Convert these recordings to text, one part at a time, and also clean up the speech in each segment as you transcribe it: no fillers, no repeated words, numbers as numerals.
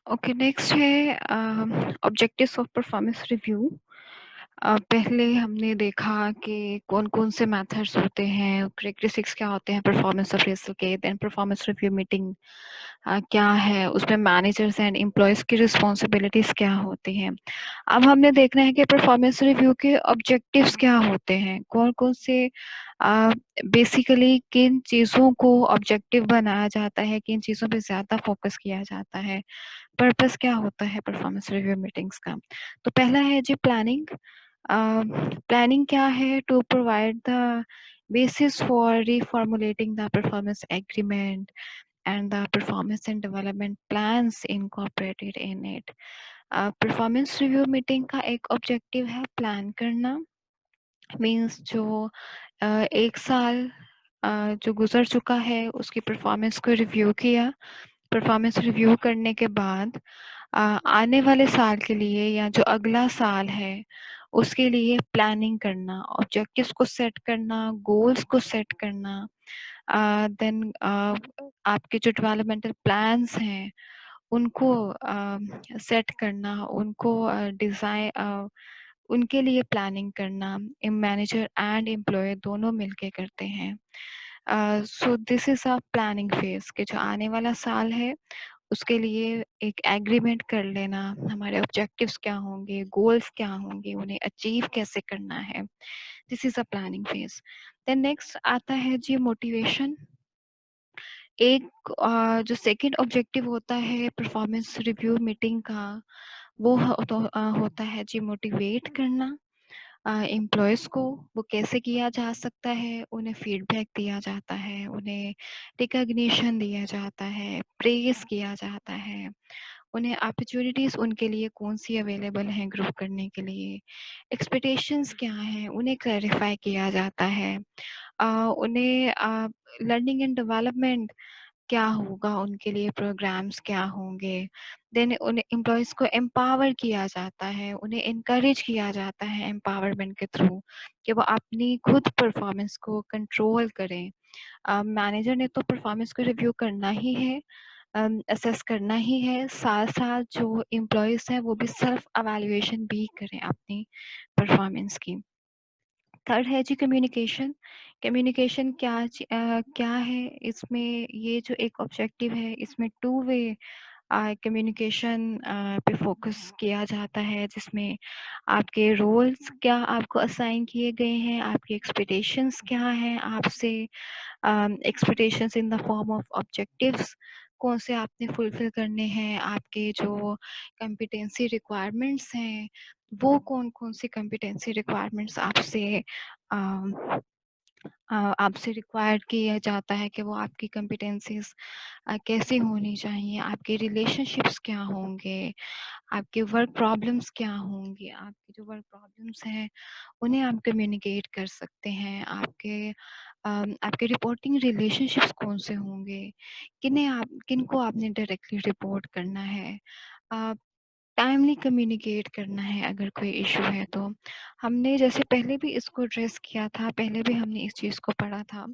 Okay, next है objectives of performance review. पहले हमने देखा कि कौन-कौन से मेथड्स होते हैं, कैरेक्टरिस्टिक्स क्या होते हैं परफॉर्मेंस अप्रेज़ल के, देन परफॉर्मेंस रिव्यू मीटिंग क्या है, उसमें मैनेजर्स एंड एम्प्लॉयज़ की रिस्पॉन्सिबिलिटीज़ क्या होती हैं। अब हमने देखना है कि परफॉर्मेंस रिव्यू के ऑब्जेक्टिव्स क्या होते हैं, कौन-कौन से बेसिकली किन चीज़ों को ऑब्जेक्टिव बनाया जाता है, किन चीज़ों पे ज़्यादा फोकस किया जाता है, पर्पस क्या होता है परफॉर्मेंस रिव्यू मीटिंग्स का। तो पहला है जी प्लानिंग। प्लानिंग क्या है? To provide the basis for reformulating the performance agreement and the performance and development plans incorporated in it. Performance review meeting का एक ऑब्जेक्टिव है प्लान करना। मीन्स जो एक साल जो गुजर चुका है उसकी परफॉर्मेंस को रिव्यू किया। परफॉर्मेंस रिव्यू करने के बाद आने वाले साल के लिए या जो अगला साल है उसके लिए प्लानिंग करना, ऑब्जेक्टिव्स को सेट करना, गोल्स को सेट करना, देन आपके जो डेवलपमेंटल प्लान्स हैं उनको सेट करना, उनको डिज़ाइन उनके लिए प्लानिंग करना, मैनेजर एंड एम्प्लॉय दोनों मिलके करते हैं। So this is a planning phase कि जो आने वाला साल है उसके लिए एक एग्रीमेंट कर लेना, हमारे ऑब्जेक्टिव्स क्या होंगे, गोल्स क्या होंगे, उन्हें अचीव कैसे करना है। This is a planning phase. Then next आता है जी मोटिवेशन। एक जो सेकंड ऑब्जेक्टिव होता है परफॉर्मेंस रिव्यू मीटिंग का वो होता है जी मोटिवेट करना एम्प्लॉयज़ को। वो कैसे किया जा सकता है? उन्हें फीडबैक दिया जाता है, उन्हें रिकॉग्निशन दिया जाता है, प्रेज़ किया जाता है, उन्हें अपॉर्च्युनिटीज़ उनके लिए कौन-सी अवेलेबल हैं ग्रो करने के लिए, एक्सपेक्टेशंस क्या हैं, उन्हें क्लैरिफ़ाई किया जाता है। उन्हें लर्निंग एंड डेवलपमेंट क्या होगा उनके लिए, प्रोग्राम्स क्या होंगे, देन उन्हें एम्प्लॉयज़ को एम्पावर किया जाता है, उन्हें एनकरेज किया जाता है एम्पावरमेंट के थ्रू कि वो अपनी खुद परफॉर्मेंस को कंट्रोल करें। मैनेजर ने तो परफॉर्मेंस को रिव्यू करना ही है, असेस करना ही है, साथ-साथ जो एम्प्लॉयज़ हैं वो भी सेल्फ एवैल्यूएशन भी करें अपनी परफॉर्मेंस की। थर्ड है जी कम्युनिकेशन। कम्युनिकेशन क्या है इसमें, ये जो एक ऑब्जेक्टिव है इसमें टू वे कम्युनिकेशन पे फोकस किया जाता है, जिसमें आपके रोल्स क्या आपको असाइन किए गए हैं, आपकी एक्सपेक्टेशंस क्या हैं आपसे, expectations in the form of objectives कौन से आपने फुलफिल करने हैं, आपके जो कॉम्पिटेंसी रिक्वायरमेंट्स हैं वो कौन-कौन सी कॉम्पिटेंसी रिक्वायरमेंट्स आपसे रिक्वायर्ड किया जाता है कि वो आपकी कॉम्पिटेंसीज़ कैसी होनी चाहिए, आपके रिलेशनशिप्स क्या होंगे, आपके वर्क प्रॉब्लम्स क्या होंगी, आपके जो वर्क प्रॉब्लम्स हैं उन्हें आप कम्युनिकेट कर सकते हैं, आपके रिपोर्टिंग रिलेशनशिप्स कौन से होंगे, किनको आपने डायरेक्टली रिपोर्ट करना है, टाइमली कम्युनिकेट करना है अगर कोई इशू है तो। हमने जैसे पहले भी इसको एड्रेस किया था, पहले भी हमने इस चीज़ को पढ़ा था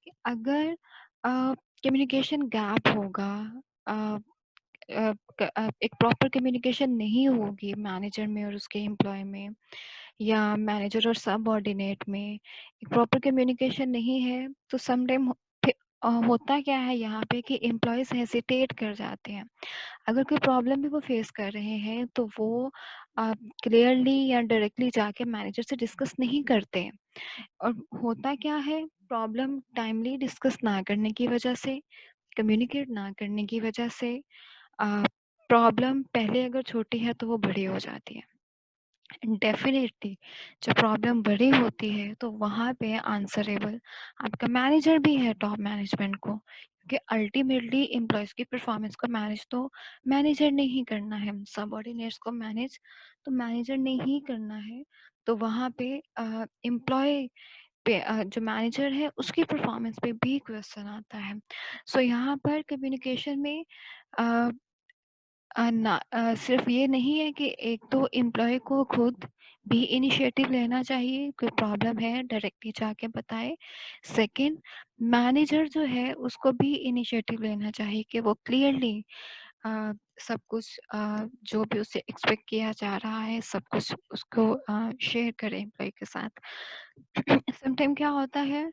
कि अगर कम्युनिकेशन गैप होगा, अ, एक प्रॉपर कम्युनिकेशन नहीं होगी मैनेजर में और उसके एम्प्लॉय में, या मैनेजर और सबऑर्डिनेट में एक प्रॉपर कम्युनिकेशन नहीं है, तो सम टाइम होता क्या है यहाँ पे कि एम्प्लॉयज़ हेसिटेट कर जाते हैं। अगर कोई प्रॉब्लम भी वो फेस कर रहे हैं तो वो क्लियरली या डायरेक्टली जाके मैनेजर से डिस्कस नहीं करते हैं। और होता क्या है, प्रॉब्लम टाइमली डिस्कस ना करने की वजह से, कम्युनिकेट ना करने की वजह से प्रॉब्लम पहले अगर छोटी है तो वो बड़ी हो जाती है। डेफिनेटली जब प्रॉब्लम बड़ी होती है तो वहाँ पे आंसरेबल आपका मैनेजर भी है, टॉप मैनेजमेंट को, क्योंकि अल्टीमेटली एम्प्लॉयज़ की परफॉर्मेंस को मैनेज तो मैनेजर ने ही करना है, सबऑर्डिनेट्स को मैनेज तो मैनेजर ने ही करना है। तो वहाँ पे एम्प्लॉय पे जो मैनेजर है उसकी परफॉर्मेंस पे भी क्वेश्चन आता है। सो यहाँ पर कम्युनिकेशन में अ, सिर्फ ये नहीं है कि एक तो एम्प्लॉय को खुद भी इनिशिएटिव लेना चाहिए, कोई प्रॉब्लम है डायरेक्टली जाके बताए। सेकंड, मैनेजर जो है उसको भी इनिशिएटिव लेना चाहिए कि वो क्लियरली सब कुछ जो भी उससे एक्सपेक्ट किया जा रहा है सब कुछ उसको शेयर करें एम्प्लॉय के साथ। समटाइम क्या होता है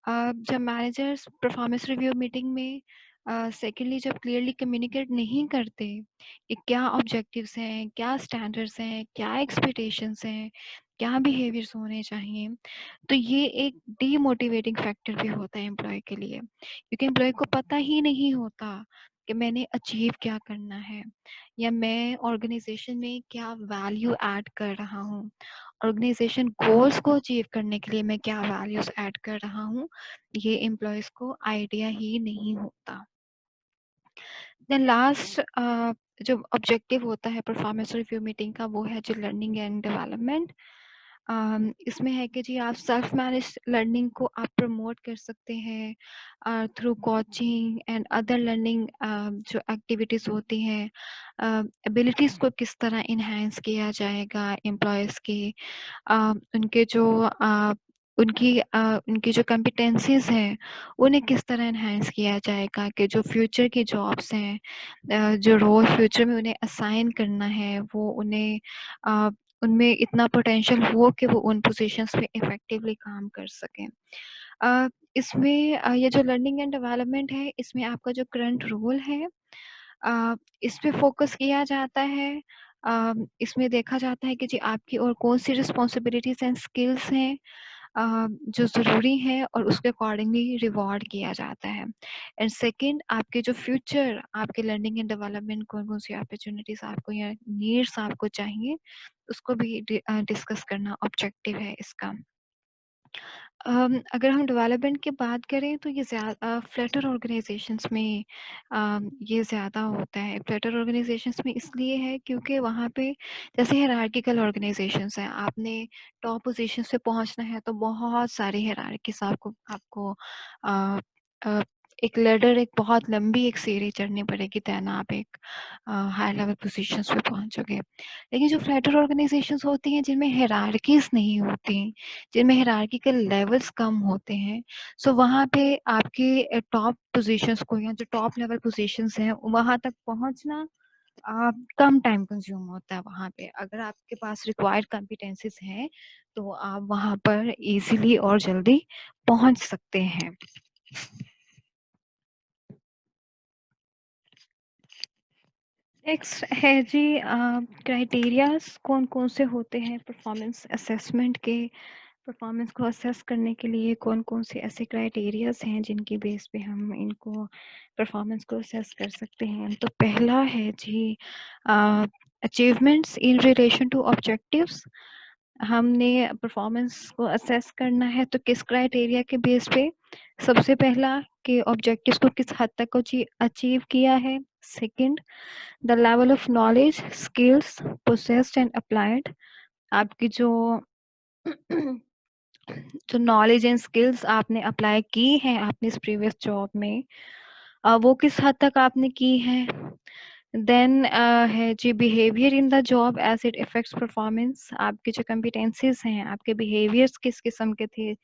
जब मैनेजर्स परफॉर्मेंस रिव्यू मीटिंग में सेकेंडली जब क्लियरली कम्युनिकेट नहीं करते कि क्या ऑब्जेक्टिव्स हैं, क्या स्टैंडर्ड्स हैं, क्या एक्सपेक्टेशंस हैं, क्या बिहेवियर्स होने चाहिए, तो ये एक डीमोटिवेटिंग फैक्टर भी होता है एम्प्लॉय के लिए, क्योंकि एम्प्लॉय को पता ही नहीं होता कि मैंने अचीव क्या करना है या मैं ऑर्गेनाइजेशन में क्या वैल्यू ऐड कर रहा हूँ, ऑर्गेनाइजेशन गोल्स को अचीव करने के लिए मैं क्या वैल्यूज ऐड कर रहा हूँ, ये एम्प्लॉयज को आइडिया ही नहीं होता। देन लास्ट जो ऑब्जेक्टिव होता है परफॉर्मेंस रिव्यू मीटिंग का वो है जो लर्निंग एंड डेवलपमेंट। इसमें है कि जी आप सेल्फ मैनेज लर्निंग को आप प्रमोट कर सकते हैं through coaching and other learning जो एक्टिविटीज़ होती हैं, एबिलिटीज़ को किस तरह इन्हेंस किया जाएगा एम्प्लॉयज़ की, उनके जो उनकी जो कॉम्पिटेंसीज हैं उन्हें किस तरह एनहांस किया जाएगा कि जो फ्यूचर की जॉब्स हैं, जो रोल फ्यूचर में उन्हें असाइन करना है वो उन्हें उनमें इतना पोटेंशियल हो कि वो उन पोजीशंस पे इफेक्टिवली काम कर सकें। इसमें ये जो लर्निंग एंड डेवलपमेंट है इसमें आपका जो करंट रोल है इस पे फोकस किया जाता है। इसमें देखा जाता है कि जी आपकी और कौन सी रिस्पॉन्सिबिलिटीज एंड स्किल्स हैं जो ज़रूरी है और उसके अकॉर्डिंगली रिवॉर्ड किया जाता है। एंड सेकंड आपके जो फ्यूचर आपके लर्निंग एंड डेवलपमेंट कौन-कौन सी अपॉर्चुनिटीज़ आपको या नीड्स आपको चाहिए, उसको भी डिस्कस करना ऑब्जेक्टिव है इसका। अगर हम डेवलपमेंट की बात करें तो ये फ्लटर ऑर्गेनाइजेशंस में ये ज़्यादा होता है। फ्लटर ऑर्गेनाइजेशंस में इसलिए है क्योंकि वहाँ पे जैसे हायरार्किकल ऑर्गेनाइजेशंस हैं, आपने टॉप पोजीशन पे पहुँचना है तो बहुत सारी हायरार्कीज़ आपको आपको अ अ, एक लैडर एक बहुत लंबी एक सीढ़ी चढ़नी पड़ेगी देन आप एक हाई लेवल पोजीशंस पे पहुँचोगे। लेकिन जो फ्लैटर ऑर्गेनाइजेशंस होती हैं जिनमें हायरार्कीज़ नहीं होती, जिनमें हायरार्किकल लेवल्स कम होते हैं, सो वहाँ पे आपके टॉप पोजीशंस को या जो टॉप लेवल पोजीशंस हैं वहाँ तक पहुँचना कम टाइम कंज्यूम होता है वहाँ पे। अगर आपके पास रिक्वायर्ड कॉम्पिटेंसीज हैं तो आप वहाँ पर इजीली और जल्दी पहुँच सकते हैं। नेक्स्ट है जी क्राइटेरियाज कौन कौन से होते हैं परफॉर्मेंस असेसमेंट के। परफॉर्मेंस को असेस करने के लिए कौन कौन से ऐसे क्राइटेरियाज हैं जिनकी बेस पे हम इनको परफॉर्मेंस को असेस कर सकते हैं। तो पहला है जी achievements in relation to objectives. हमने परफॉर्मेंस को असेस करना है तो किस क्राइटेरिया के बेस पे, सबसे पहला कि ऑब्जेक्टिव्स को किस हद तक अचीव किया है। Second, the level of knowledge skills possessed and applied. आपकी जो जो नॉलेज एंड स्किल्स आपने अप्लाई की हैं आपने इस प्रीवियस जॉब में वो किस हद तक आपने की है। देन है जी behaviour in the job as it affects performance. आपके जो कॉम्पिटेंसीज हैं आपके बिहेवियर्स किस किस्म के थे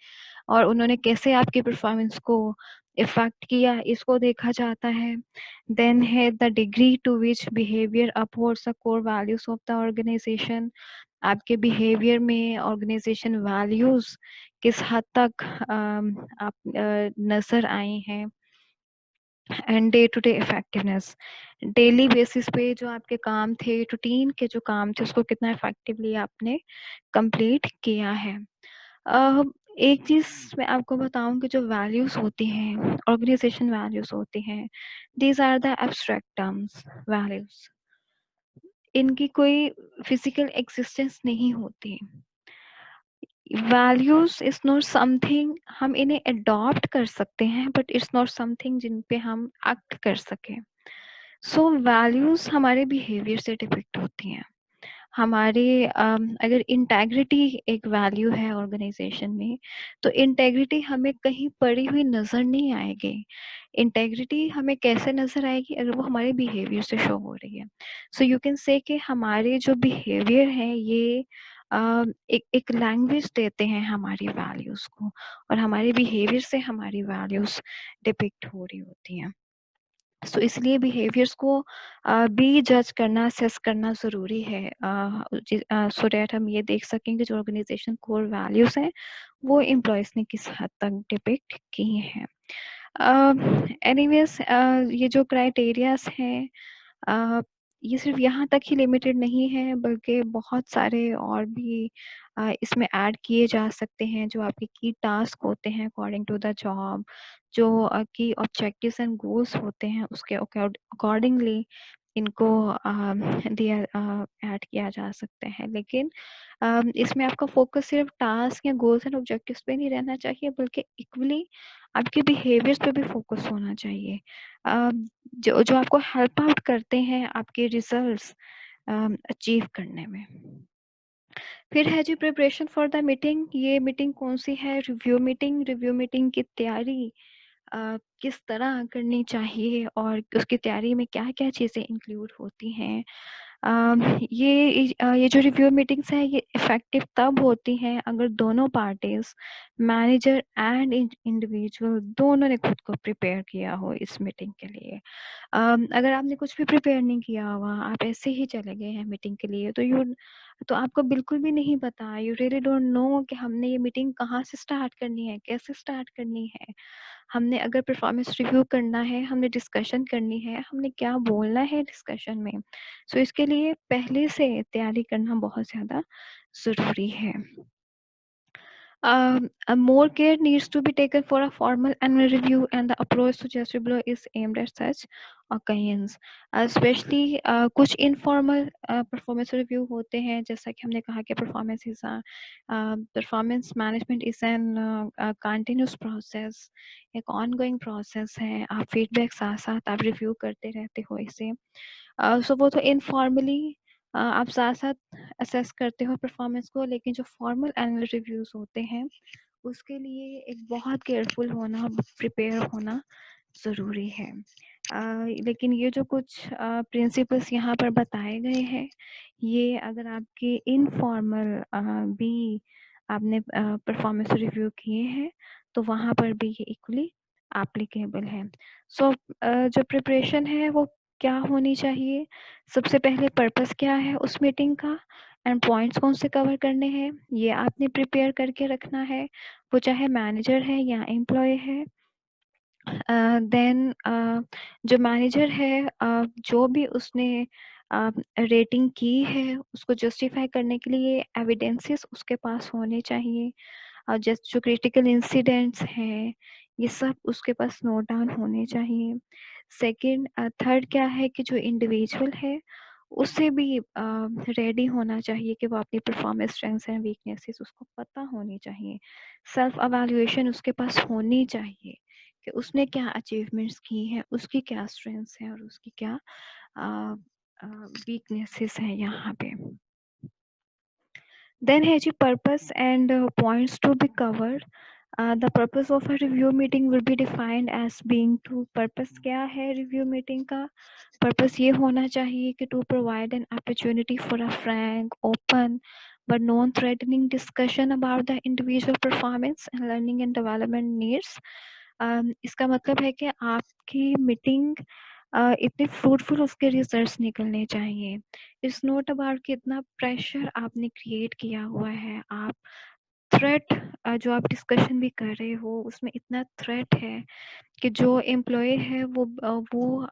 और उन्होंने कैसे आपकी परफॉर्मेंस को इफेक्ट किया, इसको देखा जाता है। देन है the degree to which behaviour upholds the core values of the organisation. आपके बिहेवियर में ऑर्गेनाइजेशन वैल्यूज किस हद तक आप नजर आए हैं। And day to day effectiveness, daily basis पे जो आपके काम थे, रूटीन के जो काम थे उसको कितना इफेक्टिवली आपने कंप्लीट किया है। अ, एक चीज मैं आपको बताऊं कि जो वैल्यूज होती हैं ऑर्गेनाइजेशन वैल्यूज होती हैं, these are the abstract terms. Values इनकी कोई फिजिकल एग्जिस्टेंस नहीं होती। वैल्यूज इज नॉट समथिंग हम इन्हें अडॉप्ट कर सकते हैं बट इट्स नॉट समथिंग जिन पे हम एक्ट कर सकें। सो वैल्यूज हमारे बिहेवियर से डिपिक्ट होती हैं। हमारे अगर इंटेग्रिटी एक वैल्यू है ऑर्गेनाइजेशन में तो इंटेग्रिटी हमें कहीं पड़ी हुई नजर नहीं आएगी। इंटेग्रिटी हमें कैसे नजर आएगी अगर वो हमारे बिहेवियर से शो हो रही है। सो यू कैन से कि हमारे जो बिहेवियर है ये एक लैंग्वेज देते हैं हमारी वैल्यूज को और हमारे बिहेवियर से हमारी वैल्यूज डिपिक्ट हो रही होती हैं। सो इसलिए बिहेवियर्स को भी जज करना, असेस करना ज़रूरी है, सो दैट हम ये देख सकें कि जो ऑर्गेनाइजेशन कोर वैल्यूज़ हैं वो एम्प्लॉयज़ ने किस हद तक डिपिक्ट की हैं। एनीवेज़ ये जो क्राइटेरियाज़ हैं ये सिर्फ यहाँ तक ही लिमिटेड नहीं है, बल्कि बहुत सारे और भी इसमें ऐड किए जा सकते हैं, जो आपके की टास्क होते हैं अकॉर्डिंग टू द जॉब, जो की ऑब्जेक्टिव्स एंड गोल्स होते हैं उसके अकॉर्डिंगली इनको दिया ऐड किया जा सकता है। लेकिन इसमें आपका फोकस सिर्फ टास्क या गोल्स एंड ऑब्जेक्टिव्स पे नहीं रहना चाहिए, बल्कि इक्वली आपके बिहेवियर्स पे भी फोकस होना चाहिए, जो जो आपको हेल्प आउट करते हैं आपके रिजल्ट्स अचीव करने में। फिर है जी प्रिपरेशन फॉर द मीटिंग। ये मीटिंग कौन सी है? Review meeting. रिव्यू मीटिंग की तैयारी किस तरह करनी चाहिए और उसकी तैयारी में क्या-क्या चीज़ें इंक्लूड होती हैं। ये जो रिव्यू मीटिंग्स हैं ये इफ़ेक्टिव तब होती हैं अगर दोनों पार्टीज़, मैनेजर एंड इंडिविजुअल दोनों ने खुद को प्रिपेयर किया हो इस मीटिंग के लिए। अगर आपने कुछ भी प्रिपेयर नहीं किया हुआ, आप ऐसे ही चले गए हैं मीटिंग के लिए, तो आपको बिल्कुल भी नहीं पता, यू रियली डोंट नो कि हमने ये मीटिंग कहाँ से स्टार्ट करनी है, कैसे स्टार्ट करनी है। हमने अगर परफॉर्मेंस रिव्यू करना है, हमने डिस्कशन करनी है, हमने क्या बोलना है डिस्कशन में। सो इसके लिए पहले से तैयारी करना बहुत ज़्यादा ज़रूरी है। More care needs to be taken for a formal annual review, and the approach suggested below is aimed at such occasions. Especially कुछ informal performance review होते हैं, जैसा कि हमने कहा कि performance management is an continuous process, एक ongoing process है। आप feedback साथ साथ आप review करते रहते हो इसे। सो वो तो इनफॉर्मली आप साथ साथ असेस करते हो परफॉर्मेंस को, लेकिन जो फॉर्मल एनुअल रिव्यूज होते हैं उसके लिए एक बहुत केयरफुल होना, प्रिपेयर होना ज़रूरी है। लेकिन ये जो कुछ प्रिंसिपल्स यहाँ पर बताए गए हैं, ये अगर आपके इनफॉर्मल भी आपने परफॉर्मेंस रिव्यू किए हैं तो वहाँ पर भी ये इक्वली एप्लीकेबल है। सो जो प्रिपरेशन है वो क्या होनी चाहिए? सबसे पहले पर्पस क्या है उस मीटिंग का, एंड पॉइंट्स कौन से कवर करने हैं, ये आपने प्रिपेयर करके रखना है, वो चाहे मैनेजर है या एम्प्लॉय है। देन जो मैनेजर है, जो भी उसने रेटिंग की है उसको जस्टिफाई करने के लिए एविडेंसेस उसके पास होने चाहिए। जस्ट जो क्रिटिकल इंसिडेंट्स हैं ये सब उसके पास नोट डाउन होने चाहिए। सेकंड थर्ड क्या है कि जो इंडिविजुअल है उसे भी रेडी होना चाहिए कि वो अपनी परफॉर्मेंस स्ट्रेंथ्स एंड वीकनेसेस उसको पता होनी चाहिए। सेल्फ एवेल्युएशन उसके पास होनी चाहिए कि उसने क्या अचीवमेंट्स की हैं, उसकी क्या स्ट्रेंथ्स हैं और उसकी क्या वीकनेसेस हैं यहाँ पे। Then है जी purpose and points to be covered. The purpose of a review meeting will be defined as being to purpose क्या है review meeting का? Purpose ये होना चाहिए कि to provide an opportunity for a frank, open but non-threatening discussion about the individual performance and learning and development needs. इसका मतलब है कि आपकी मीटिंग इतने फ्रूटफुल उसके रिजल्ट्स निकलने चाहिए। इट्स नॉट अबाउट कितना प्रेशर आपने क्रिएट किया हुआ है, आप थ्रेट जो आप डिस्कशन भी कर रहे हो उसमें इतना थ्रेट है कि जो एम्प्लॉय है वो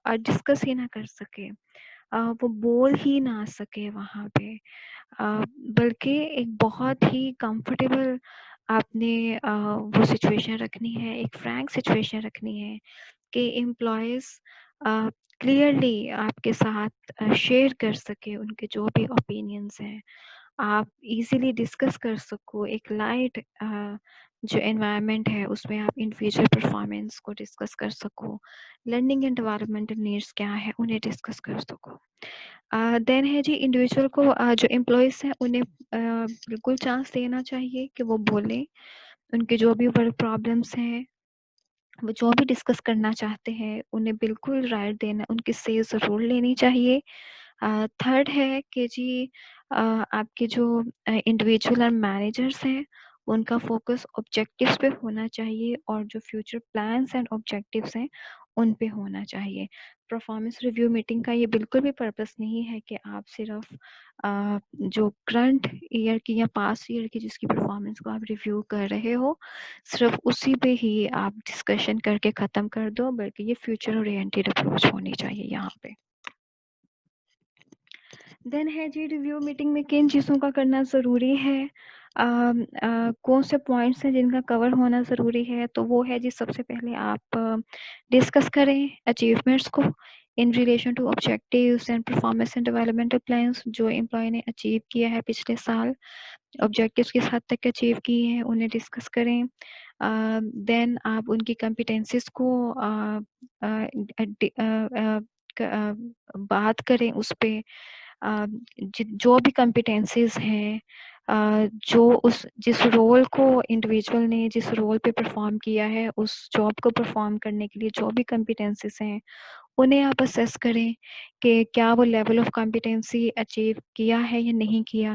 डिस्कस ही ना कर सके, वो बोल ही ना सके वहाँ पे, बल्कि एक बहुत ही कंफर्टेबल आपने वो सिचुएशन रखनी है, एक फ्रैंक सिचुएशन रखनी है कि एम्प्लॉयज़ क्लियरली आपके साथ शेयर कर सके उनके जो भी ओपिनियंस हैं, आप इजीली डिस्कस कर सको, एक लाइट जो एनवायरनमेंट है उसमें आप इंडिविजुअल परफॉर्मेंस को डिस्कस कर सको, लर्निंग एंड डेवलपमेंटल नीड्स क्या है उन्हें डिस्कस कर सको। देन है जी इंडिविजुअल को जो एम्प्लॉयज़ हैं उन्हें बिल्कुल चांस देना चाहिए कि वो बोलें, उनके जो भी वर्क प्रॉब्लम्स हैं, वो जो भी डिस्कस करना चाहते हैं उन्हें बिल्कुल राइट देना, उनकी से ज़रूर लेनी चाहिए। थर्ड है कि जी आपके जो इंडिविजुअल और मैनेजर्स हैं उनका फोकस ऑब्जेक्टिव्स पे होना चाहिए और जो फ्यूचर प्लान्स एंड ऑब्जेक्टिव्स हैं उन पे होना चाहिए। परफॉर्मेंस रिव्यू मीटिंग का ये बिल्कुल भी पर्पस नहीं है कि आप सिर्फ जो करंट ईयर की या पास्ट ईयर की जिसकी परफॉर्मेंस को आप रिव्यू कर रहे हो सिर्फ उसी पे ही आप डिस्कशन करके ख़त्म कर दो, बल्कि ये फ्यूचर ओरिएंटेड अप्रोच होनी चाहिए यहाँ पे। देन है जी रिव्यू मीटिंग में किन चीज़ों का करना ज़रूरी है, कौन से पॉइंट्स हैं जिनका कवर होना ज़रूरी है। तो वो है जी, सबसे पहले आप डिस्कस करें अचीवमेंट्स को इन relation to objectives and performance and developmental plans जो एम्प्लॉय ने अचीव किया है पिछले साल, ऑब्जेक्टिव्स किस हद तक अचीव किए हैं उन्हें डिस्कस करें। देन आप उनकी कॉम्पिटेंसीज को बात करें उस पे, जो भी कॉम्पिटेंसीज हैं, जो उस जिस रोल को इंडिविजुअल ने जिस रोल पे परफॉर्म किया है उस जॉब को परफॉर्म करने के लिए जो भी कॉम्पिटेंसीज हैं उन्हें आप असेस करें कि क्या वो लेवल ऑफ कॉम्पिटेंसी अचीव किया है या नहीं किया।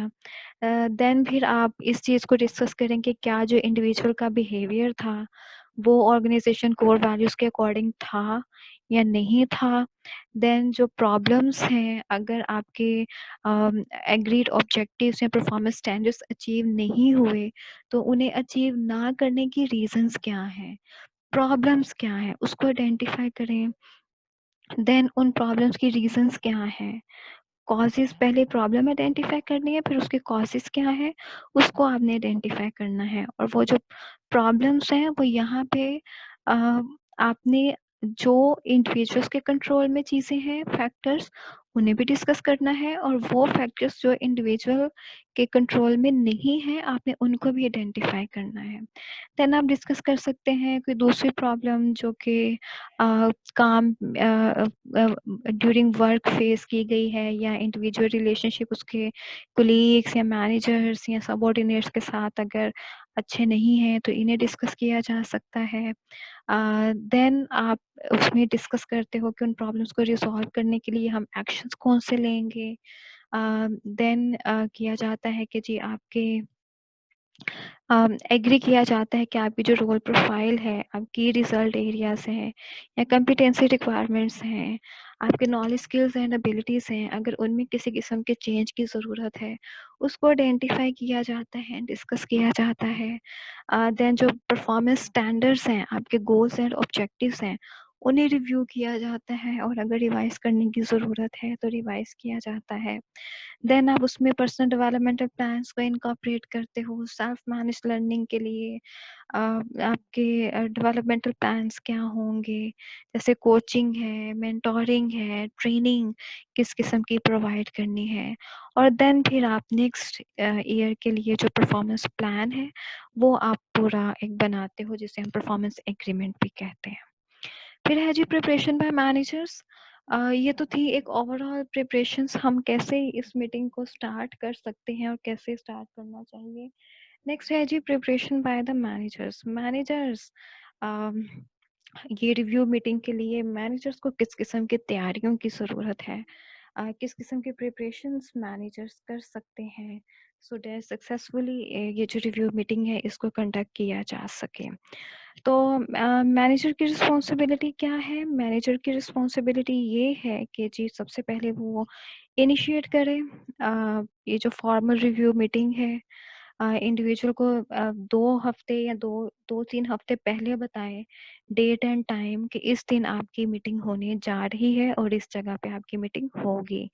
देन फिर आप इस चीज़ को डिस्कस करें कि क्या जो इंडिविजुअल का बिहेवियर था वो ऑर्गेनाइजेशन कोर वैल्यूज़ के अकॉर्डिंग था या नहीं था। देन जो प्रॉब्लम्स हैं, अगर आपके एग्रीड ऑब्जेक्टिव्स या परफॉर्मेंस स्टैंडर्ड्स अचीव नहीं हुए तो उन्हें अचीव ना करने की रीजंस क्या हैं, प्रॉब्लम्स क्या हैं, उसको आइडेंटिफाई करें। देन उन प्रॉब्लम्स की रीजंस क्या हैं, कॉजेस, पहले प्रॉब्लम आइडेंटिफाई करनी है फिर उसके कॉजेस क्या है उसको आपने आइडेंटिफाई करना है। और वो जो प्रॉब्लम्स हैं वो यहाँ पे आपने जो इंडिविजुअल्स के कंट्रोल में चीज़ें हैं, फैक्टर्स, उन्हें भी डिस्कस करना है और वो फैक्टर्स जो इंडिविजुअल के कंट्रोल में नहीं है आपने उनको भी आइडेंटिफाई करना है। देन आप डिस्कस कर सकते हैं कोई दूसरी प्रॉब्लम जो कि काम ड्यूरिंग वर्क फेस की गई है या इंडिविजुअल रिलेशनशिप उसके कोलीग्स या मैनेजर्स या सबऑर्डिनेट्स के साथ अगर अच्छे नहीं हैं तो इन्हें डिस्कस किया जा सकता है। देन आप उसमें डिस्कस करते हो कि उन प्रॉब्लम्स को रिजॉल्व करने के लिए हम एक्शंस कौन से लेंगे। देन किया जाता है कि जी आपके एग्री किया जाता है कि आपकी जो रोल प्रोफाइल है, आपकी रिजल्ट एरियाज हैं या कम्पिटेंसी रिक्वायरमेंट्स हैं, आपके नॉलेज स्किल्स एंड एबिलिटीज़ हैं, अगर उनमें किसी किस्म के चेंज की ज़रूरत है उसको आइडेंटिफाई किया जाता है, डिस्कस किया जाता है। देन जो परफॉर्मेंस स्टैंडर्ड्स हैं, आपके गोल्स एंड ऑब्जेक्टिव्स हैं, उन्हें रिव्यू किया जाता है और अगर रिवाइज करने की ज़रूरत है तो रिवाइज किया जाता है। देन आप उसमें पर्सनल डेवलपमेंटल प्लान्स को इनकॉर्पोरेट करते हो सेल्फ मैनेज लर्निंग के लिए। आपके डेवलपमेंटल प्लान्स क्या होंगे, जैसे कोचिंग है, मेंटोरिंग है, ट्रेनिंग किस किस्म की प्रोवाइड करनी है। और देन फिर आप नेक्स्ट ईयर के लिए जो परफॉर्मेंस प्लान है वो आप पूरा एक बनाते हो जिसे हम परफॉर्मेंस एग्रीमेंट भी कहते हैं। फिर है जी प्रिपरेशन बाय मैनेजर्स। ये तो थी एक ओवरऑल प्रिपरेशंस, हम कैसे इस मीटिंग को स्टार्ट कर सकते हैं और कैसे स्टार्ट करना चाहिए। नेक्स्ट है जी preparation by the managers. Managers ये रिव्यू मीटिंग के लिए मैनेजर्स को किस किस्म की तैयारियों की ज़रूरत है, किस किस्म के प्रिपरेशंस मैनेजर्स कर सकते हैं सो दैट सक्सेसफुली ये जो रिव्यू मीटिंग है इसको कंडक्ट किया जा सके। तो मैनेजर की रिस्पॉन्सिबिलिटी क्या है, मैनेजर की रिस्पॉन्सिबिलिटी ये है कि जी सबसे पहले वो इनिशिएट करें ये जो फॉर्मल रिव्यू मीटिंग है, इंडिविजुअल को 2 हफ्ते या 2-3 हफ्ते पहले बताएं डेट एंड टाइम कि इस दिन आपकी मीटिंग होने जा रही है और इस जगह पे आपकी मीटिंग होगी।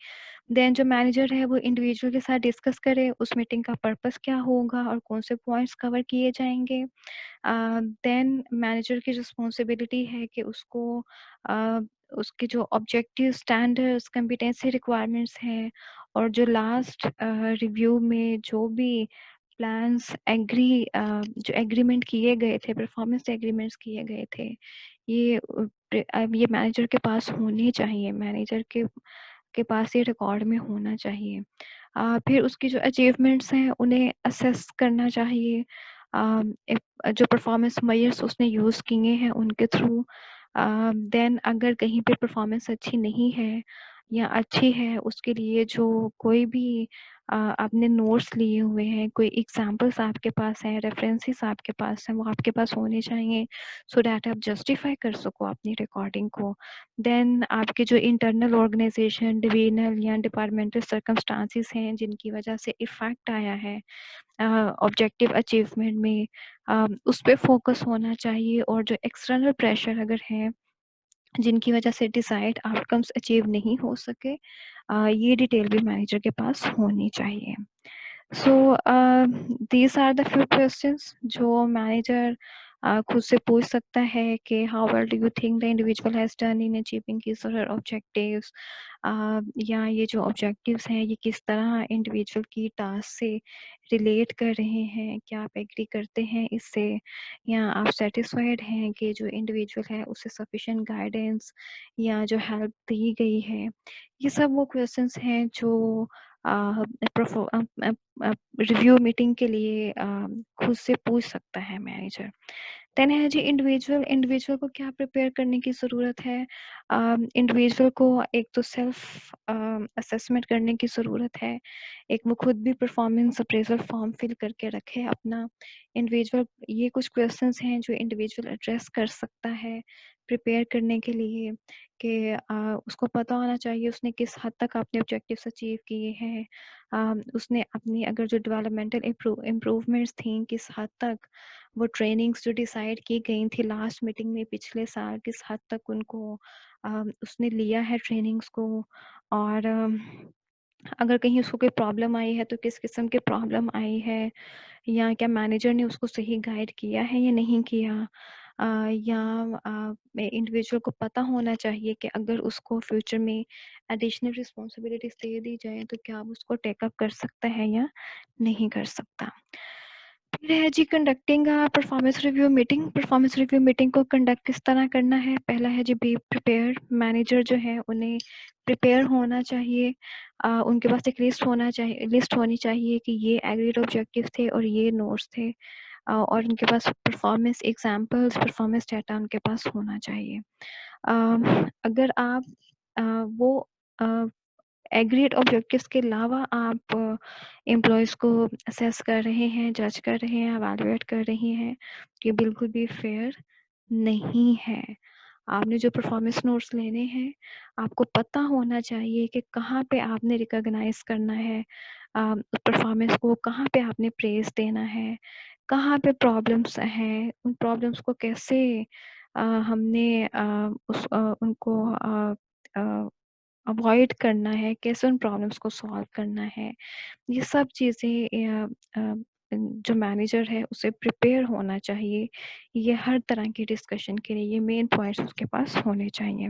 देन जो मैनेजर है वो इंडिविजुअल के साथ डिस्कस करे उस मीटिंग का पर्पस क्या होगा और कौन से पॉइंट्स कवर किए जाएंगे। देन मैनेजर की रिस्पॉन्सिबिलिटी है कि उसको उसके जो ऑब्जेक्टिव स्टैंडर्ड्स कॉम्पिटेंसी रिक्वायरमेंट्स हैं और जो लास्ट रिव्यू में जो भी प्लान्स जो एग्रीमेंट किए गए थे, परफॉर्मेंस एग्रीमेंट्स किए गए थे, ये ये मैनेजर के पास होने चाहिए, मैनेजर के पास ये रिकॉर्ड में होना चाहिए। फिर उसकी जो अचीवमेंट्स हैं उन्हें असेस करना चाहिए, जो परफॉर्मेंस मेजर्स उसने यूज़ किए हैं उनके थ्रू। देन अगर कहीं पे परफॉर्मेंस अच्छी नहीं है या अच्छी है उसके लिए जो कोई भी आपने नोट्स लिए हुए हैं, कोई एग्जाम्पल्स आपके पास हैं, रेफरेंसेस आपके पास हैं, वो आपके पास होने चाहिए सो दैट आप जस्टिफाई कर सको अपनी रिकॉर्डिंग को। देन आपके जो इंटरनल ऑर्गेनाइजेशन, डिविजनल या डिपार्टमेंटल सर्कमस्टांसिस हैं जिनकी वजह से इफेक्ट आया है ऑब्जेक्टिव अचीवमेंट में, उस पर फोकस होना चाहिए। और जो एक्सटर्नल प्रेशर अगर है जिनकी वजह से डिजायर्ड आउटकम्स अचीव नहीं हो सके, ये डिटेल भी मैनेजर के पास होनी चाहिए। So these are the few questions जो मैनेजर खुद से पूछ सकता है कि how well do you think the individual has done in achieving his or her objectives, या ये जो ऑब्जेक्टिव्स हैं ये किस तरह इंडिविजुअल की टास्क से रिलेट कर रहे हैं, क्या आप एग्री करते हैं इससे, या आप सेटिस्फाइड हैं कि जो इंडिविजुअल है उसे सफिशिएंट गाइडेंस या जो हेल्प दी गई है। ये सब वो क्वेश्चंस हैं जो रिव्यू मीटिंग के लिए खुद से पूछ सकता है मैनेजर। देन है जी इंडिविजुअल, इंडिविजुअल को क्या प्रिपेयर करने की ज़रूरत है। इंडिविजुअल को एक तो सेल्फ असेसमेंट करने की ज़रूरत है, एक वो खुद भी परफॉर्मेंस अप्रेजल फॉर्म फिल करके रखे अपना। इंडिविजुअल, ये कुछ क्वेश्चंस हैं जो इंडिविजुअल एड्रेस कर सकता है प्रिपेयर करने के लिए कि उसको पता होना चाहिए उसने किस हद तक अपने ऑब्जेक्टिव्स अचीव किए हैं, उसने अपनी अगर जो डेवलपमेंटल इम्प्रूवमेंट्स थी किस हद तक, वो ट्रेनिंग्स जो डिसाइड की गई थी लास्ट मीटिंग में पिछले साल किस हद तक उनको उसने लिया है ट्रेनिंग्स को। और अगर कहीं उसको कोई प्रॉब्लम आई है तो किस किस्म की प्रॉब्लम आई है, या क्या मैनेजर ने उसको सही गाइड किया है या नहीं किया। या इंडिविजुअल को पता होना चाहिए कि अगर उसको फ्यूचर में एडिशनल रिस्पॉन्सिबिलिटीज दे दी जाए तो क्या वो उसको टेकअप कर सकता है या नहीं कर सकता। फिर है जी conducting performance review meeting. Performance review meeting को कंडक्ट किस तरह करना है। पहला है जी बी प्रिपेयर। मैनेजर जो है उन्हें प्रिपेयर होना चाहिए, उनके पास एक लिस्ट होना चाहिए, लिस्ट होनी चाहिए कि ये एग्रीड ऑब्जेक्टिव थे और ये नोट्स थे, और उनके पास परफॉर्मेंस एग्जाम्पल्स, परफॉर्मेंस डाटा उनके पास होना चाहिए। अगर आप वो एग्रीड ऑब्जेक्टिव्स के अलावा आप एम्प्लॉयज़ को असेस कर रहे हैं, जज कर रहे हैं, एवेलुएट कर रहे हैं, ये बिल्कुल भी फेयर नहीं है। आपने जो परफॉर्मेंस नोट्स लेने हैं, आपको पता होना चाहिए कि कहाँ पे आपने रिकॉग्नाइज करना है परफॉर्मेंस को, कहाँ पे आपने प्रेज देना है, कहाँ पे प्रॉब्लम्स हैं, उन प्रॉब्लम्स को कैसे हमने उनको अवॉइड करना है, कैसे उन प्रॉब्लम्स को सॉल्व करना है। ये सब चीज़ें जो मैनेजर है उसे प्रिपेयर होना चाहिए। ये हर तरह की डिस्कशन के लिए ये मेन पॉइंट्स उसके पास होने चाहिए।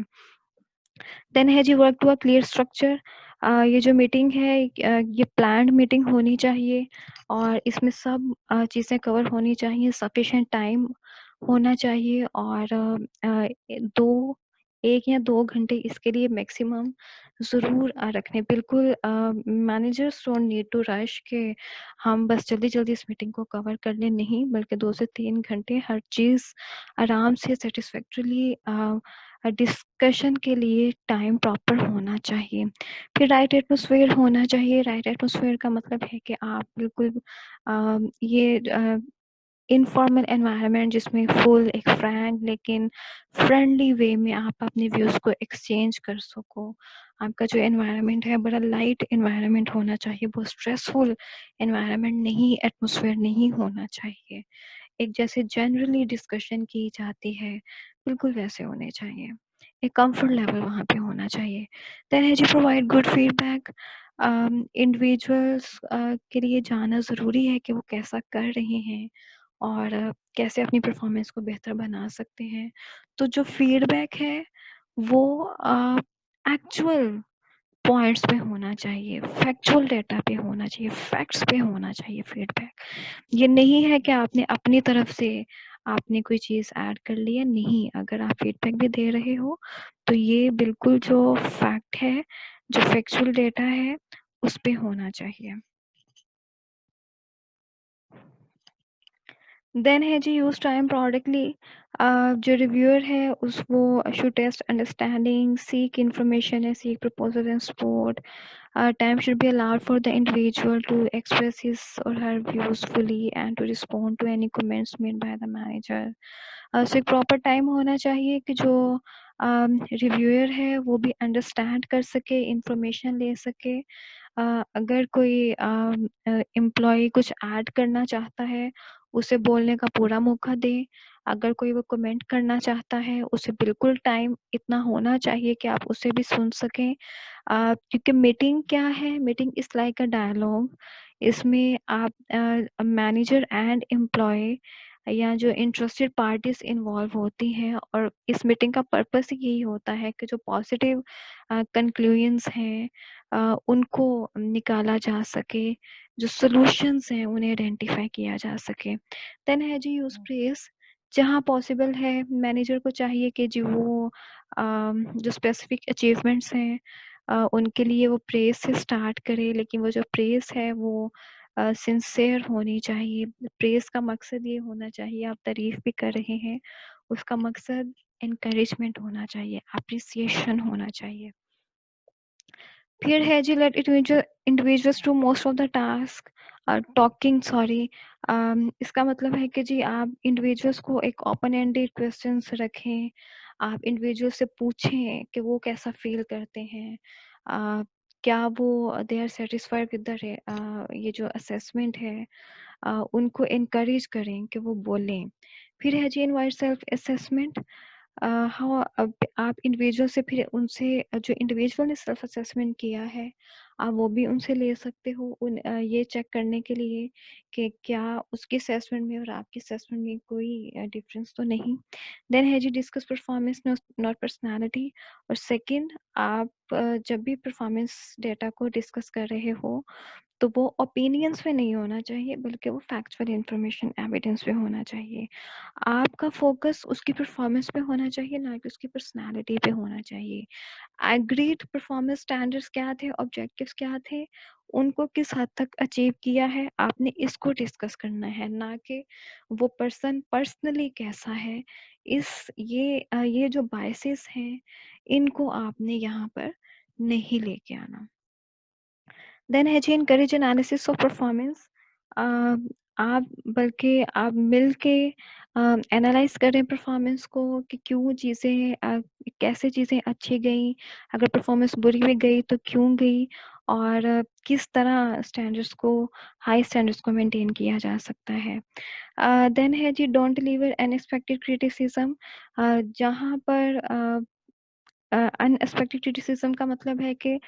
देन है जी work to a clear structure. ये जो मीटिंग है ये प्लान्ड मीटिंग होनी चाहिए और इसमें सब चीज़ें कवर होनी चाहिए, सफिशिएंट टाइम होना चाहिए और 1 या 2 घंटे इसके लिए मैक्सिमम ज़रूर रखने। बिल्कुल managers don't need to rush के हम बस जल्दी-जल्दी इस मीटिंग को कवर कर लें, नहीं, बल्कि 2 से 3 घंटे हर चीज़ आराम से सैटिस्फैक्टरीली डिस्कशन के लिए टाइम प्रॉपर होना चाहिए। फिर राइट एटमॉस्फेयर होना चाहिए। राइट एटमॉस्फेयर का मतलब है कि आप बिल्कुल ये इनफॉर्मल एनवायरनमेंट जिसमें फुल एक फ्रैंक लेकिन फ्रेंडली वे में आप अपने व्यूज़ को एक्सचेंज कर सको। आपका जो एनवायरनमेंट है बड़ा लाइट एनवायरनमेंट होना चाहिए, बहुत स्ट्रेसफुल एनवायरनमेंट नहीं, एटमॉस्फेयर नहीं होना चाहिए। एक जैसे जनरली डिस्कशन की जाती है बिल्कुल वैसे होने चाहिए। एक कंफर्ट लेवल वहाँ पे होना चाहिए। देन है जी प्रोवाइड गुड फीडबैक। इंडिविजुअल्स के लिए जानना ज़रूरी है कि वो कैसा कर रहे हैं और कैसे अपनी परफॉर्मेंस को बेहतर बना सकते हैं। तो जो फीडबैक है वो एक्चुअल पॉइंट्स पे होना चाहिए, फैक्चुअल डेटा पे होना चाहिए, फैक्ट्स पे होना चाहिए फीडबैक। ये नहीं है कि आपने अपनी तरफ से आपने कोई चीज़ ऐड कर ली है, नहीं, अगर आप फीडबैक भी दे रहे हो तो ये बिल्कुल जो फैक्ट है, जो फैक्चुअल डेटा है, उस पे होना चाहिए। देन है जी यूज टाइम प्रोडक्टली। जो रिव्यूअर है उस वो should test understanding, seek information है, seek proposal and support. Time should be allowed for the individual to express his or her views fully and to respond to any comments made by the manager. So एक proper time होना चाहिए कि जो reviewer है वो भी understand कर सके, इंफॉर्मेशन ले सके. अगर कोई एम्प्लॉय कुछ ऐड करना चाहता है उसे बोलने का पूरा मौका दे. अगर कोई वो कमेंट करना चाहता है उसे बिल्कुल टाइम इतना होना चाहिए कि आप उसे भी सुन सकें. क्योंकि मीटिंग क्या है, meeting is like a dialogue. इसमें आप मैनेजर एंड एम्प्लॉय या जो इंटरेस्टेड पार्टीज इन्वॉल्व होती हैं, और इस मीटिंग का पर्पस यही होता है कि जो पॉजिटिव कंक्लूजन्स हैं उनको निकाला जा सके, जो सॉल्यूशंस हैं उन्हें आइडेंटिफाई किया जा सके. देन है जी यूज प्रेस. जहाँ पॉसिबल है मैनेजर को चाहिए कि जी वो जो स्पेसिफिक अचीवमेंट्स हैं उनके लिए वो प्रेस से स्टार्ट करे, लेकिन वो जो प्रेस है वो सिंसेयर होनी चाहिए. प्रेस का मकसद ये होना चाहिए, आप तारीफ भी कर रहे हैं, उसका मकसद encouragement होना चाहिए, appreciation होना चाहिए. फिर है जी let individuals do most of the task. Talking sorry. इसका मतलब है कि जी आप इंडिविजुअल्स को एक ओपन एंडेड क्वेश्चंस रखें. आप इंडिविजुअल से पूछें कि वो कैसा फील करते हैं. क्या वो they are satisfied with the ये जो असेसमेंट है. उनको इनकरेज करें कि वो बोलें. फिर है जी इनवाइट सेल्फ असेसमेंट. हाँ, अब आप इंडिविजुअल से फिर उनसे जो इंडिविजुअल ने सेल्फ असेसमेंट किया है आप वो भी उनसे ले सकते हो ये चेक करने के लिए कि क्या उसके असेसमेंट में और आपके असेसमेंट में कोई डिफरेंस तो नहीं. देन है जी डिस्कस परफॉर्मेंस नॉट पर्सनालिटी. और सेकंड, आप जब भी परफॉर्मेंस डेटा को डिस्कस कर रहे हो तो वो ओपिनियंस पे नहीं होना चाहिए बल्कि वो फैक्चुअल इंफॉर्मेशन एविडेंस पे होना चाहिए. आपका फोकस उसकी परफॉर्मेंस पे होना चाहिए, ना कि उसकी पर्सनालिटी पे होना चाहिए. एग्रीड परफॉर्मेंस स्टैंडर्ड्स क्या थे, ऑब्जेक्टिव्स क्या थे, उनको किस हद तक अचीव किया है, आपने इसको डिस्कस करना है, ना कि वो पर्सन पर्सनली कैसा है. ये जो बायसेस हैं इनको आपने यहाँ पर नहीं लेके आना. देन है जी इनकरेज एनालिसिस ऑफ परफॉर्मेंस. आप बल्कि आप मिल के एनालाइज करें परफॉर्मेंस को कि क्यों चीज़ें कैसे चीज़ें अच्छी गई, अगर परफॉर्मेंस बुरी भी गई तो क्यों गई, और किस तरह स्टैंडर्ड्स को हाई स्टैंडर्ड्स को मेंटेन किया जा सकता है. देन है जी डोंट डिलीवर अनएक्सपेक्टेड क्रिटिसिज्म. जहाँ पर अनएक्सपेक्टेड क्रिटिसिज्म का मतलब है कि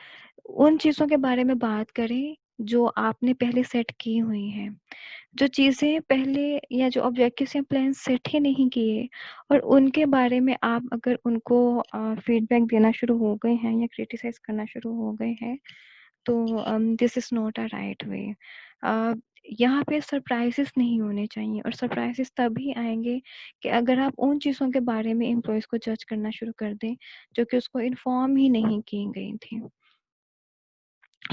उन चीज़ों के बारे में बात करें जो आपने पहले सेट की हुई हैं. जो चीज़ें पहले या जो ऑब्जेक्टिव्स या प्लान सेट ही नहीं किए और उनके बारे में आप अगर उनको फीडबैक देना शुरू हो गए हैं या क्रिटिसाइज करना शुरू हो गए हैं तो this is not a right way. यहाँ पे सरप्राइजेस नहीं होने चाहिए, और सरप्राइजेस तभी आएंगे कि अगर आप उन चीज़ों के बारे में एम्प्लॉयज़ को जज करना शुरू कर दें जो कि उसको इन्फॉर्म ही नहीं की गई थी.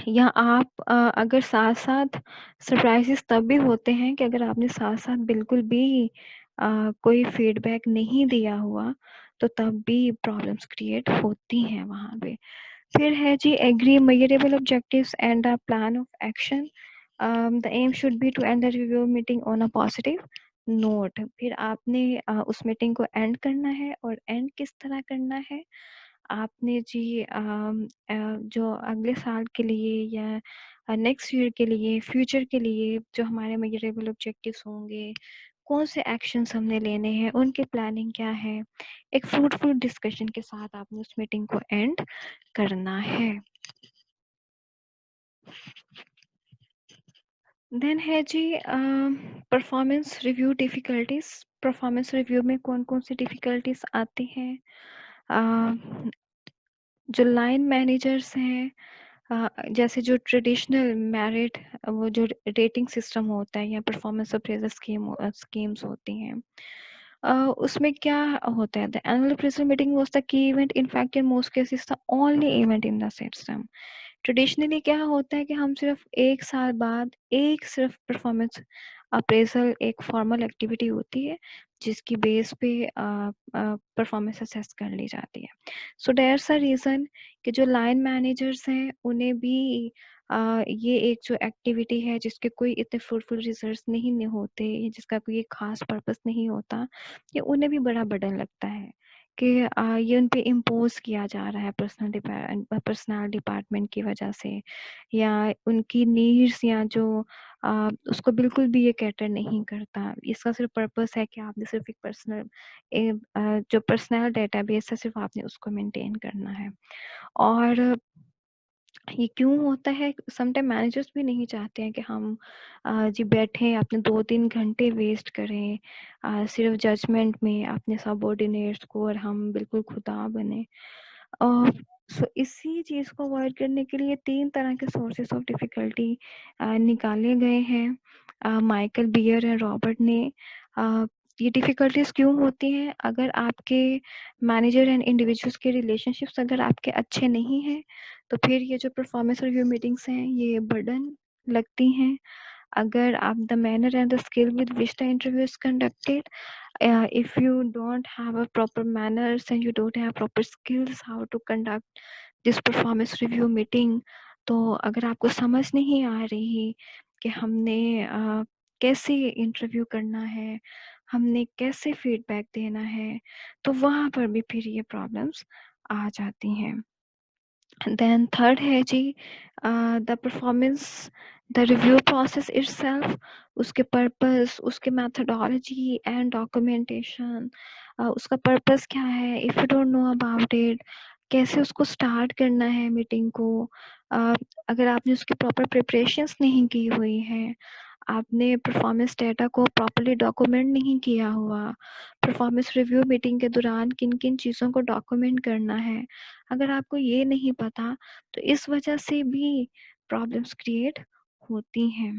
या आप अगर साथ-साथ सरप्राइज़ेज़ तब भी होते हैं कि अगर आपने साथ-साथ बिल्कुल भी कोई फीडबैक नहीं दिया हुआ, तो तब भी प्रॉब्लम्स क्रिएट होती हैं वहाँ पे. फिर है जी agree measurable objectives and a plan of action. The aim should be to end the review meeting on a positive note. फिर आपने उस मीटिंग को एंड करना है, और एंड किस तरह करना है, आपने जी जो अगले साल के लिए या नेक्स्ट ईयर के लिए, फ्यूचर के लिए जो हमारे मेजरेबल ऑब्जेक्टिव्स होंगे, कौन से एक्शंस हमने लेने हैं, उनकी प्लानिंग क्या है, एक फ्रूटफुल डिस्कशन के साथ आपने उस मीटिंग को एंड करना है. देन है जी performance review difficulties. Performance review में कौन कौन सी डिफिकल्टीज आती हैं. जो लाइन मैनेजर्स हैं, जैसे जो ट्रेडिशनल मेरिट वो जो रेटिंग सिस्टम होता है या परफॉर्मेंस अप्रेजल स्कीम्स होती हैं, उसमें क्या होता है, the annual appraisal meeting was the key event, in fact in most cases the only event in the system. Traditionally क्या होता है कि हम सिर्फ एक साल बाद एक सिर्फ परफॉर्मेंस अप्रेजल एक फॉर्मल एक्टिविटी होती है जिसकी बेस पे परफॉर्मेंस असेस कर ली जाती है। सो दैट्स अ रीज़न कि जो लाइन मैनेजर्स हैं उन्हें भी ये एक जो एक्टिविटी है जिसके कोई इतने फ्रूटफुल रिजल्ट्स नहीं होते, जिसका कोई खास पर्पस नहीं होता, ये उन्हें भी बड़ा बर्डन लगता है कि ये उन पे इम्पोज किया जा रहा है पर्सनल डिपार्टमेंट की वजह से, या उनकी नीड्स या जो उसको बिल्कुल भी ये कैटर नहीं करता। इसका सिर्फ पर्पस है कि आपने सिर्फ एक जो पर्सनल डेटाबेस है सिर्फ आपने उसको मेंटेन करना है। और ये क्यों होता है? समटाइम मैनेजर्स भी नहीं चाहते हैं कि हम जी बैठें अपने 2-3 घंटे वेस्ट करें सिर्फ जजमेंट में अपने सबऑर्डिनेट्स को, और हम बिल्कुल खुदा बने। सो इसी चीज़ को अवॉइड करने के लिए 3 तरह के सोर्सेस ऑफ डिफ़िकल्टी निकाले गए हैं माइकल बियर और रॉबर्ट ने। ये डिफ़िकल्टीज़ क्यों होती हैं? अगर आपके मैनेजर एंड इंडिविजुअल्स के रिलेशनशिप्स अगर आपके अच्छे नहीं हैं, तो फिर ये जो परफॉर्मेंस रिव्यू मीटिंग्स हैं ये बर्डन लगती हैं। अगर आप the manner and the skill with which the interview is conducted, if you don't have a proper manners and you don't have proper skills how to conduct this performance review meeting, तो अगर आपको समझ नहीं आ रही कि हमने कैसे interview करना है, हमने कैसे फीडबैक देना है, तो वहाँ पर भी फिर ये प्रॉब्लम्स आ जाती हैं। देन थर्ड है जी the performance, the review process itself, उसके पर्पस, उसके मेथोडोलॉजी एंड डॉक्यूमेंटेशन, उसका पर्पस क्या है, if you don't know about it, कैसे उसको स्टार्ट करना है मीटिंग को। अगर आपने उसकी प्रॉपर प्रिपरेशंस नहीं की हुई है, आपने परफॉर्मेंस डेटा को प्रॉपर्ली डॉक्यूमेंट नहीं किया हुआ, परफॉर्मेंस रिव्यू मीटिंग के दौरान किन किन चीज़ों को डॉक्यूमेंट करना है, अगर आपको ये नहीं पता, तो इस वजह से भी प्रॉब्लम्स क्रिएट होती हैं।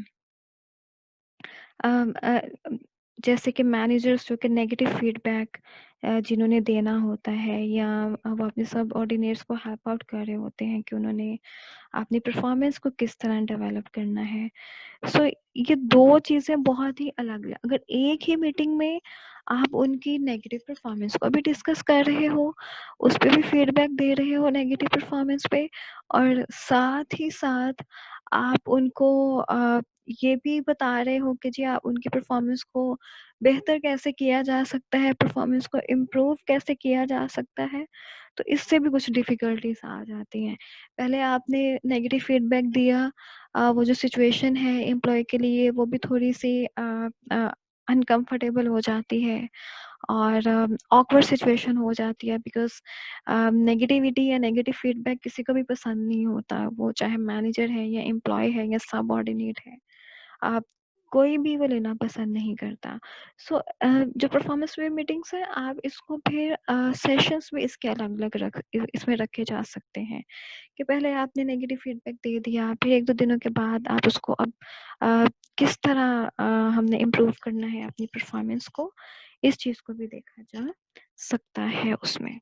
अम, अ, अम, जैसे कि मैनेजर्स जो कि नेगेटिव फीडबैक जिन्होंने देना होता है, या वो अपने सबऑर्डिनेट्स को हेल्प आउट कर रहे होते हैं कि उन्होंने अपनी परफॉर्मेंस को किस तरह डेवलप करना है। सो ये 2 चीज़ें बहुत ही अलग है। अगर एक ही मीटिंग में आप उनकी नेगेटिव परफॉर्मेंस को भी डिस्कस कर रहे हो, उस पे भी फीडबैक दे रहे हो नेगेटिव परफॉर्मेंस पे, और साथ ही साथ आप उनको ये भी बता रहे हो कि जी आप उनकी परफॉर्मेंस को बेहतर कैसे किया जा सकता है, परफॉर्मेंस को इम्प्रूव कैसे किया जा सकता है, तो इससे भी कुछ डिफ़िकल्टीज़ आ जाती हैं। पहले आपने नेगेटिव फीडबैक दिया, वो जो सिचुएशन है एम्प्लॉयी के लिए वो भी थोड़ी-सी अनकम्फर्टेबल हो जाती है, और ऑकवर्ड सिचुएशन हो जाती है, बिकॉज़ नेगेटिविटी या नेगेटिव फीडबैक किसी को भी पसंद नहीं होता, वो चाहे मैनेजर है या एम्प्लॉयी है या सबऑर्डिनेट है। आप कोई भी वो लेना पसंद नहीं करता। सो जो परफॉर्मेंस रिव्यू मीटिंग्स हैं, आप इसको फिर सेशंस में इसके अलग-अलग इसमें रखे जा सकते हैं कि पहले आपने नेगेटिव फीडबैक दे दिया, फिर 1-2 दिनों के बाद आप उसको अब अ, किस तरह हमने इम्प्रूव करना है अपनी परफॉर्मेंस को, इस चीज़ को भी देखा जा सकता है उसमें।